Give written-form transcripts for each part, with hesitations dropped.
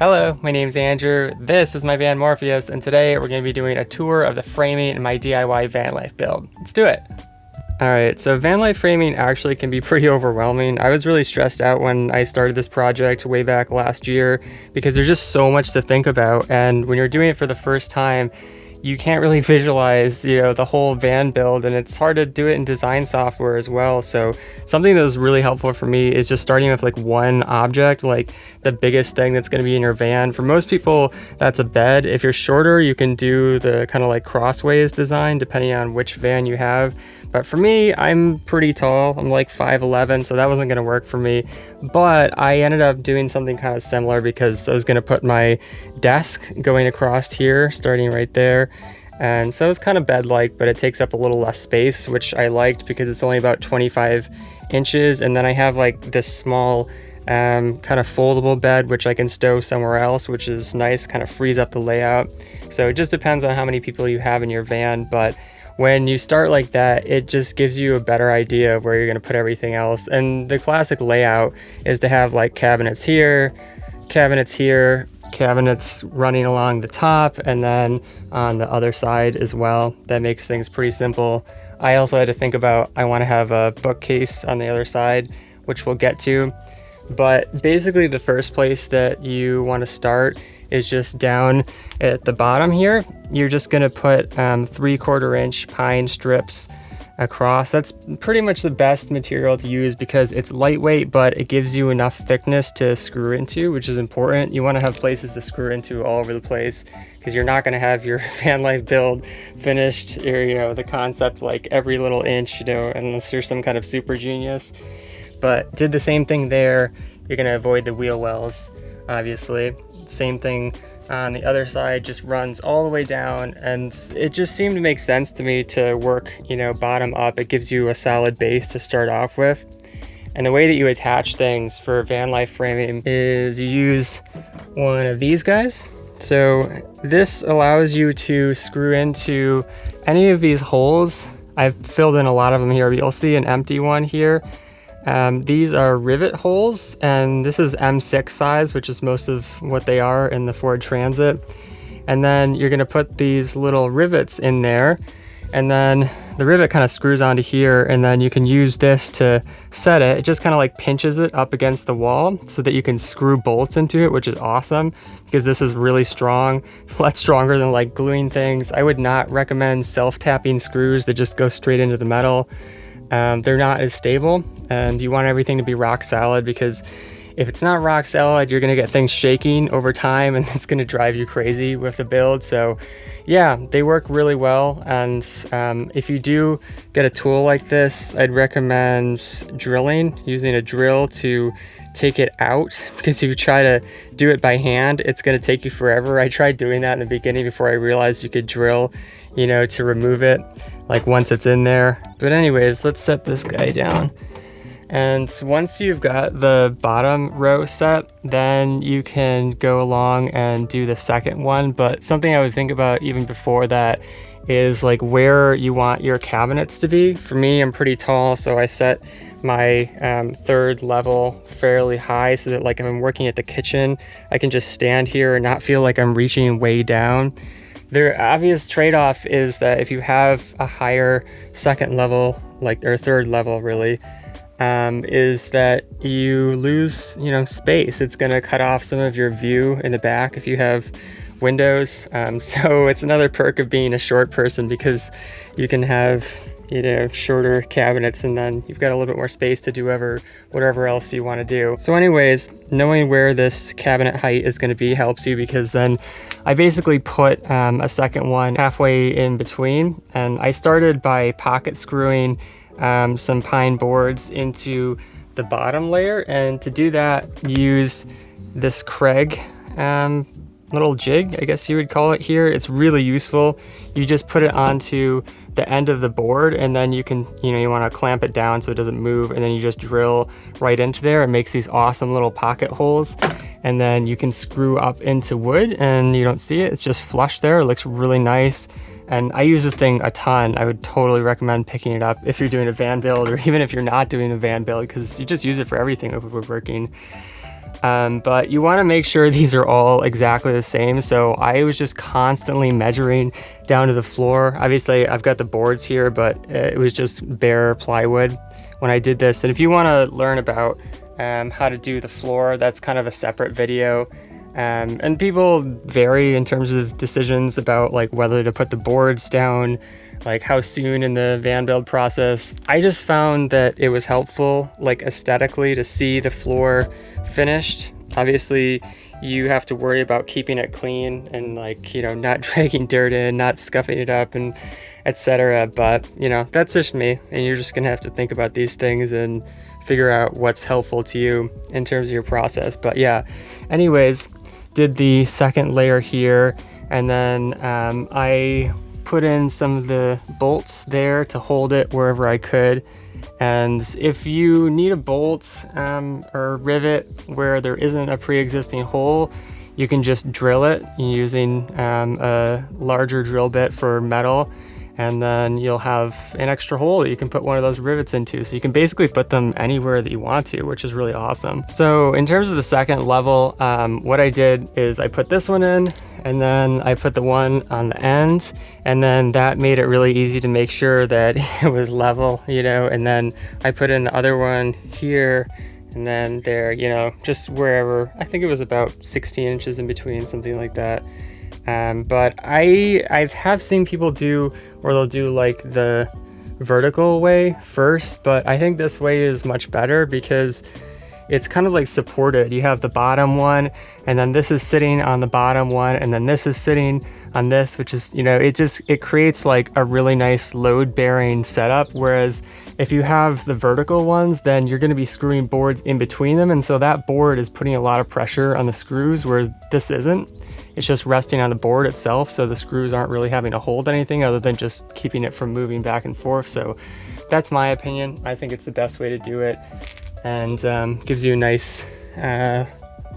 Hello, my name's Andrew, this is my van Morpheus, and today we're going to be doing a tour of the framing in my DIY van life build. Let's do it! Alright, so van life framing actually can be pretty overwhelming. I was really stressed out when I started this project way back last year because there's just so much to think about, and when you're doing it for the first time, you can't really visualize, the whole van build, and it's hard to do it in design software as well. So something that was really helpful for me is just starting with like one object, like the biggest thing that's going to be in your van. For most people, that's a bed. If you're shorter, you can do the kind of like crossways design depending on which van you have. But for me, I'm pretty tall. I'm like 5'11", so that wasn't going to work for me. But I ended up doing something kind of similar because I was going to put my desk going across here, starting right there. And so it's kind of bed-like, but it takes up a little less space, which I liked because it's only about 25 inches. And then I have like this small kind of foldable bed, which I can stow somewhere else, which is nice, kind of frees up the layout. So it just depends on how many people you have in your van, but when you start like that, it just gives you a better idea of where you're going to put everything else. And the classic layout is to have like cabinets here, cabinets running along the top, and then on the other side as well. That makes things pretty simple. I also had to think about, I want to have a bookcase on the other side, which we'll get to. But basically the first place that you want to start is just down at the bottom here. You're just going to put 3/4 inch pine strips across. That's pretty much the best material to use because it's lightweight, but it gives you enough thickness to screw into, which is important. You want to have places to screw into all over the place because you're not going to have your van life build finished, or the concept like every little inch, unless you're some kind of super genius. But did the same thing there. You're going to avoid the wheel wells, obviously. Same thing on the other side, just runs all the way down, and it just seemed to make sense to me to work, bottom up. It gives you a solid base to start off with. And the way that you attach things for van life framing is you use one of these guys. So this allows you to screw into any of these holes. I've filled in a lot of them here, but you'll see an empty one here. These are rivet holes, and this is M6 size, which is most of what they are in the Ford Transit. And then you're going to put these little rivets in there, and then the rivet kind of screws onto here, and then you can use this to set it. It just kind of like pinches it up against the wall so that you can screw bolts into it, which is awesome because this is really strong. It's a lot stronger than like gluing things. I would not recommend self-tapping screws that just go straight into the metal. They're not as stable, and you want everything to be rock solid because if it's not rock solid, you're going to get things shaking over time, and it's going to drive you crazy with the build. So yeah, they work really well. And if you do get a tool like this, I'd recommend drilling, using a drill to take it out, because if you try to do it by hand, it's going to take you forever. I tried doing that in the beginning before I realized you could drill, to remove it, like once it's in there. But anyways, let's set this guy down. And once you've got the bottom row set, then you can go along and do the second one. But something I would think about even before that is like where you want your cabinets to be. For me, I'm pretty tall, so I set my third level fairly high so that like if I'm working at the kitchen, I can just stand here and not feel like I'm reaching way down. The obvious trade-off is that if you have a higher second level, or third level really, is that you lose, space. It's going to cut off some of your view in the back if you have windows. So it's another perk of being a short person because you can have, shorter cabinets, and then you've got a little bit more space to do whatever else you want to do. So anyways, knowing where this cabinet height is going to be helps you, because then I basically put a second one halfway in between, and I started by pocket screwing some pine boards into the bottom layer, and to do that, use this Craig little jig, I guess you would call it here. It's really useful. You just put it onto the end of the board, and then you can, you want to clamp it down so it doesn't move, and then you just drill right into there. It makes these awesome little pocket holes, and then you can screw up into wood, and you don't see it. It's just flush there. It looks really nice. And I use this thing a ton. I would totally recommend picking it up if you're doing a van build, or even if you're not doing a van build, because you just use it for everything with woodworking. But you want to make sure these are all exactly the same. So I was just constantly measuring down to the floor. Obviously I've got the boards here, but it was just bare plywood when I did this. And if you want to learn about how to do the floor, that's kind of a separate video. And people vary in terms of decisions about like whether to put the boards down, like how soon in the van build process. I just found that it was helpful, like aesthetically, to see the floor finished. Obviously you have to worry about keeping it clean and like, you know, not dragging dirt in, not scuffing it up, and etc. But you know, that's just me, and you're just gonna have to think about these things and figure out what's helpful to you in terms of your process. But yeah, anyways, did the second layer here, and then I put in some of the bolts there to hold it wherever I could. And if you need a bolt or rivet where there isn't a pre-existing hole, you can just drill it using a larger drill bit for metal, and then you'll have an extra hole that you can put one of those rivets into. So you can basically put them anywhere that you want to, which is really awesome. So in terms of the second level, what I did is I put this one in, and then I put the one on the end, and then that made it really easy to make sure that it was level, you know, and then I put in the other one here, and then there, you know, just wherever. I think it was about 16 inches in between, something like that. But I have seen people do where they'll do like the vertical way first, but I think this way is much better because it's kind of like supported. You have the bottom one, and then this is sitting on the bottom one, and then this is sitting on this, which is, you know, it creates like a really nice load bearing setup. Whereas if you have the vertical ones, then you're going to be screwing boards in between them, and so that board is putting a lot of pressure on the screws, whereas this isn't. It's just resting on the board itself, so the screws aren't really having to hold anything other than just keeping it from moving back and forth. So that's my opinion. I think it's the best way to do it, and gives you a nice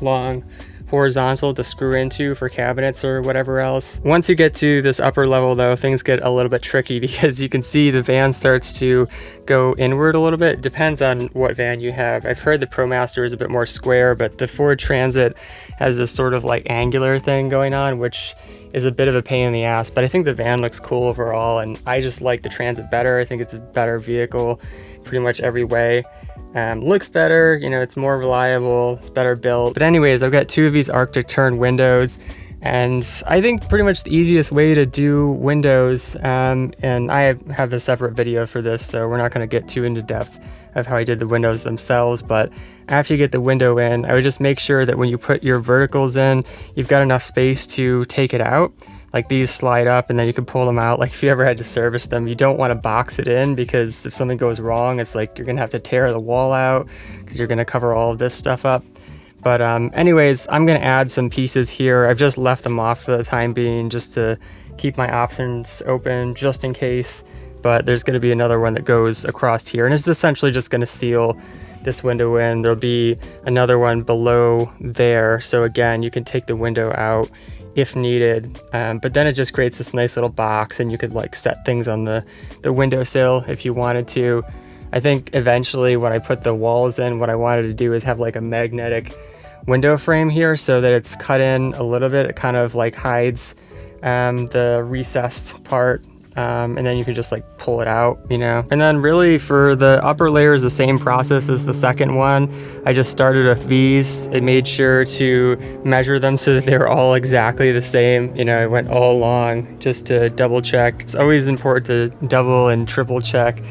long horizontal to screw into for cabinets or whatever else. Once you get to this upper level though, things get a little bit tricky because you can see the van starts to go inward a little bit. Depends on what van you have. I've heard the ProMaster is a bit more square, but the Ford Transit has this sort of like angular thing going on, which is a bit of a pain in the ass, but I think the van looks cool overall, and I just like the Transit better. I think it's a better vehicle pretty much every way. Looks better, you know, it's more reliable, it's better built. But anyways, I've got two of these Arctic turn windows, and I think pretty much the easiest way to do windows, and I have a separate video for this, so we're not going to get too into depth of how I did the windows themselves, but after you get the window in, I would just make sure that when you put your verticals in, you've got enough space to take it out. Like these slide up and then you can pull them out. Like if you ever had to service them, you don't want to box it in, because if something goes wrong, it's like you're gonna have to tear the wall out because you're gonna cover all of this stuff up. But anyways, I'm gonna add some pieces here. I've just left them off for the time being just to keep my options open just in case. But there's gonna be another one that goes across here, and it's essentially just gonna seal this window in. There'll be another one below there. So again, you can take the window out if needed, but then it just creates this nice little box, and you could like set things on the windowsill if you wanted to. I think eventually when I put the walls in, what I wanted to do is have like a magnetic window frame here so that it's cut in a little bit. It kind of like hides the recessed part, and then you can just like pull it out, you know. And then really for the upper layer is the same process as the second one. I just started with these. I made sure to measure them so that they're all exactly the same. You know, I went all along just to double check. It's always important to double and triple check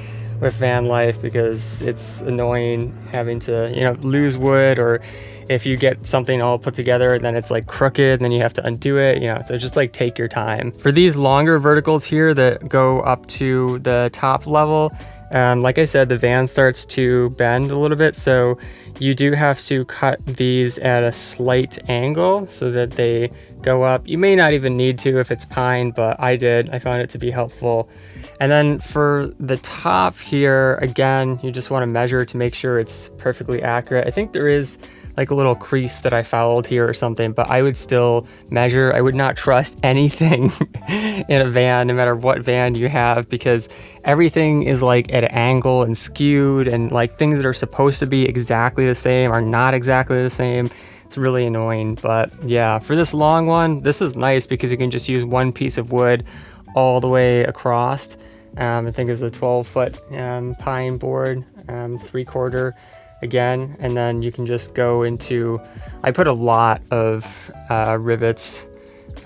with van life, because it's annoying having to, you know, lose wood, or if you get something all put together then it's like crooked and then you have to undo it, you know. So just like take your time. For these longer verticals here that go up to the top level, like I said, the van starts to bend a little bit, so you do have to cut these at a slight angle so that they go up. You may not even need to if it's pine, but I did. I found it to be helpful. And then for the top here, again, you just want to measure to make sure it's perfectly accurate. I think there is like a little crease that I fouled here or something, but I would still measure. I would not trust anything in a van, no matter what van you have, because everything is like at an angle and skewed, and like things that are supposed to be exactly the same are not exactly the same. It's really annoying. But yeah, for this long one, this is nice because you can just use one piece of wood all the way across. I think it's a 12-foot pine board, 3/4 again, and then you can just go into, I put a lot of rivets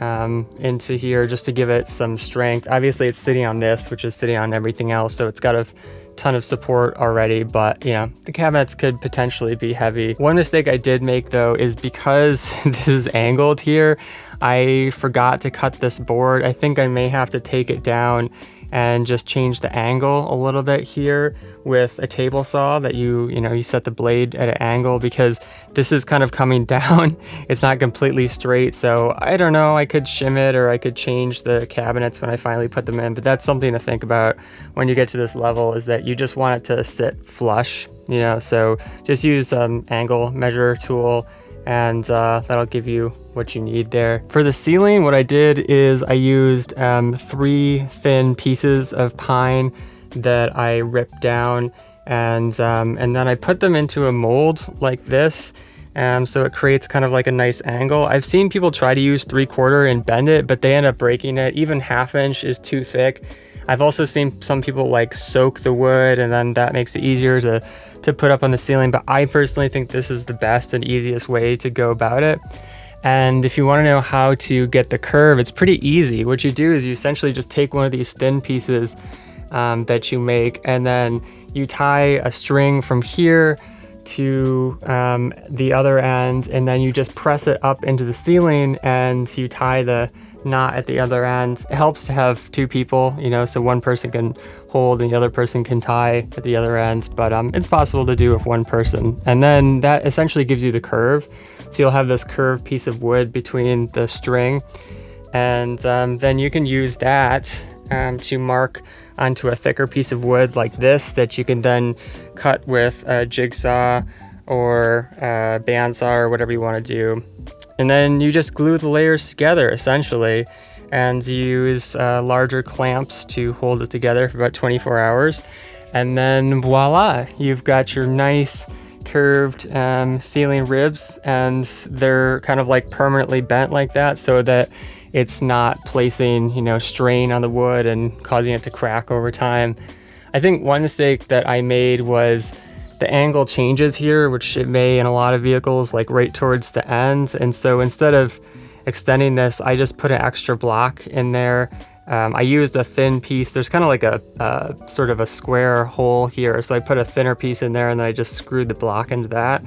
into here just to give it some strength. Obviously it's sitting on this, which is sitting on everything else, so it's got a ton of support already, but you know, the cabinets could potentially be heavy. One mistake I did make though is because this is angled here, I forgot to cut this board. I think I may have to take it down and just change the angle a little bit here with a table saw that you set the blade at an angle, because this is kind of coming down. It's not completely straight, so I don't know, I could shim it or I could change the cabinets when I finally put them in, but that's something to think about when you get to this level, is that you just want it to sit flush, you know, so just use angle measure tool, and that'll give you what you need there. For the ceiling, what I did is I used 3 thin pieces of pine that I ripped down, and then I put them into a mold like this, so it creates kind of like a nice angle. I've seen people try to use 3/4 and bend it, but they end up breaking it. Even 1/2 inch is too thick. I've also seen some people like soak the wood, and then that makes it easier to put up on the ceiling, but I personally think this is the best and easiest way to go about it. And if you want to know how to get the curve, it's pretty easy. What you do is you essentially just take one of these thin pieces that you make, and then you tie a string from here to the other end, and then you just press it up into the ceiling, and you tie the knot at the other end. It helps to have 2 people, you know, so one person can hold and the other person can tie at the other end, but it's possible to do with one person. And then that essentially gives you the curve. So you'll have this curved piece of wood between the string, and then you can use that to mark onto a thicker piece of wood like this, that you can then cut with a jigsaw or a bandsaw or whatever you want to do. And then you just glue the layers together essentially, and use larger clamps to hold it together for about 24 hours. And then voila, you've got your nice curved ceiling ribs, and they're kind of like permanently bent like that, so that it's not placing, you know, strain on the wood and causing it to crack over time. I think one mistake that I made was the angle changes here, which it may in a lot of vehicles, like right towards the end. And so instead of extending this, I just put an extra block in there. I used a thin piece. There's kind of like a sort of a square hole here. So I put a thinner piece in there, and then I just screwed the block into that.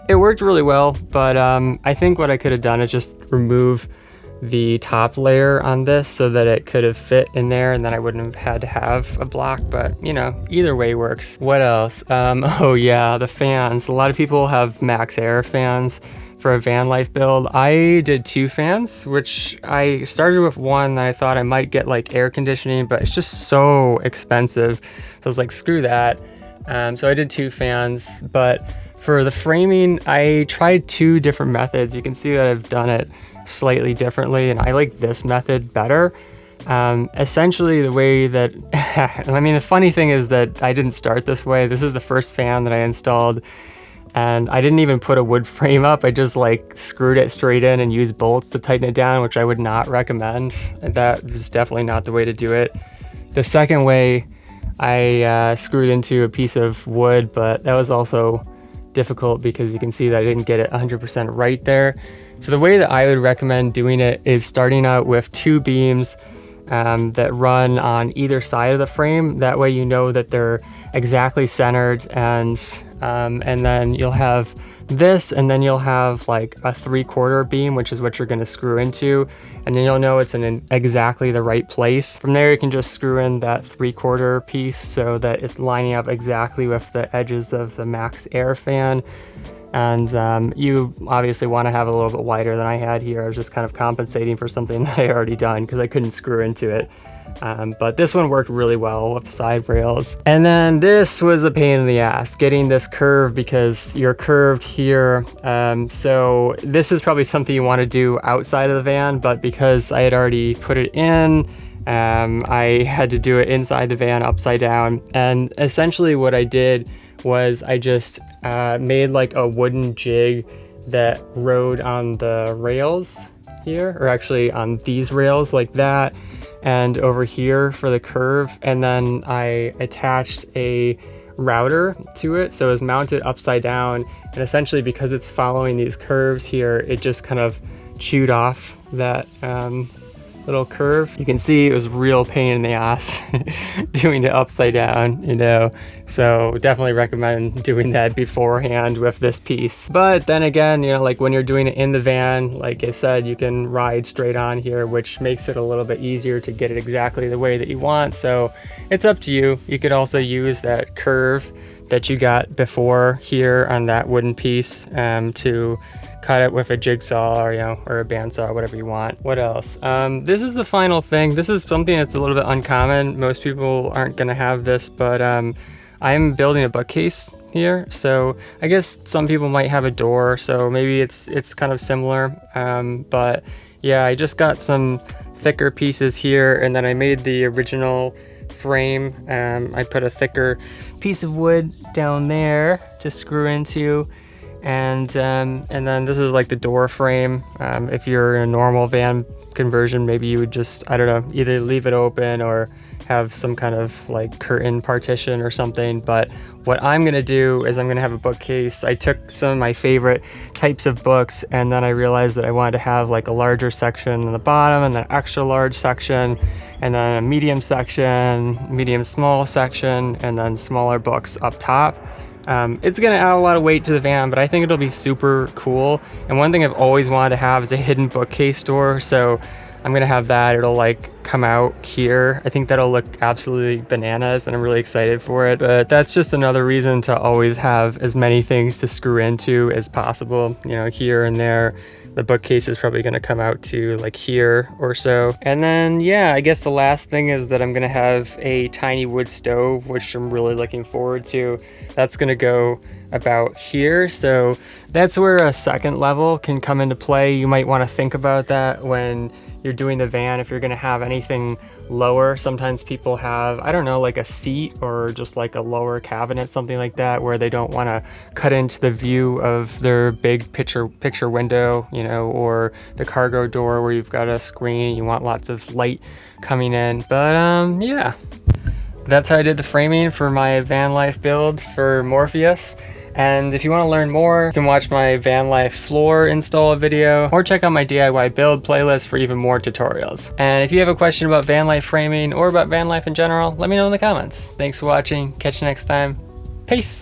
It worked really well, but I think what I could have done is just remove the top layer on this so that it could have fit in there, and then I wouldn't have had to have a block, but you know, either way works. What else? Oh yeah, the fans. A lot of people have max air fans for a van life build. I did 2 fans, which I started with one that I thought I might get like air conditioning, but it's just so expensive. So I was like, screw that. So I did 2 fans, but for the framing, I tried 2 different methods. You can see that I've done it slightly differently, and I like this method better. Essentially the way that, I mean, the funny thing is that I didn't start this way. This is the first fan that I installed, and I didn't even put a wood frame up. I just like screwed it straight in and used bolts to tighten it down, which I would not recommend. That is definitely not the way to do it. The second way, I screwed into a piece of wood, but that was also difficult because you can see that I didn't get it 100% right there. So the way that I would recommend doing it is starting out with 2 beams that run on either side of the frame. That way you know that they're exactly centered, and then you'll have this, and then you'll have like a 3/4 beam, which is what you're going to screw into, and then you'll know it's in exactly the right place. From there you can just screw in that 3/4 piece so that it's lining up exactly with the edges of the max air fan. And you obviously want to have a little bit wider than I had here. I was just kind of compensating for something that I had already done because I couldn't screw into it. But this one worked really well with the side rails. And then this was a pain in the ass, getting this curve because you're curved here. So this is probably something you want to do outside of the van, but because I had already put it in, I had to do it inside the van upside down. And essentially what I did was I just made like a wooden jig that rode on the rails here, or actually on these rails like that, and over here for the curve. And then I attached a router to it, so it was mounted upside down, and essentially because it's following these curves here, it just kind of chewed off that little curve. You can see it was real pain in the ass doing it upside down, you know, so definitely recommend doing that beforehand with this piece. But then again, you know, like when you're doing it in the van, like I said, you can ride straight on here, which makes it a little bit easier to get it exactly the way that you want. So it's up to you. You could also use that curve that you got before here on that wooden piece to cut it with a jigsaw, or, you know, or a bandsaw, whatever you want. What else? This is the final thing. This is something that's a little bit uncommon. Most people aren't gonna have this, but I'm building a bookcase here. So I guess some people might have a door, so maybe it's kind of similar. But yeah, I just got some thicker pieces here, and then I made the original frame. I put a thicker piece of wood down there to screw into, and then this is like the door frame. If you're in a normal van conversion, maybe you would just, I don't know, either leave it open or have some kind of like curtain partition or something. But what I'm gonna do is I'm gonna have a bookcase. I took some of my favorite types of books, and then I realized that I wanted to have like a larger section on the bottom, and then an extra large section, and then a medium section, medium small section, and then smaller books up top. It's gonna add a lot of weight to the van, but I think it'll be super cool. And one thing I've always wanted to have is a hidden bookcase door, so I'm gonna have that. It'll like come out here. I think that'll look absolutely bananas, and I'm really excited for it. But that's just another reason to always have as many things to screw into as possible, you know, here and there. The bookcase is probably gonna come out to like here or so. And then, yeah, I guess the last thing is that I'm gonna have a tiny wood stove, which I'm really looking forward to. That's gonna go about here. So that's where a second level can come into play. You might wanna think about that when you're doing the van. If you're gonna have anything lower, sometimes people have, I don't know, like a seat or just like a lower cabinet, something like that, where they don't wanna cut into the view of their big picture window, you know, or the cargo door where you've got a screen and you want lots of light coming in. But yeah, that's how I did the framing for my van life build for Morpheus. And if you want to learn more, you can watch my van life floor install video, or check out my DIY build playlist for even more tutorials. And if you have a question about van life framing or about van life in general, let me know in the comments. Thanks for watching. Catch you next time. Peace.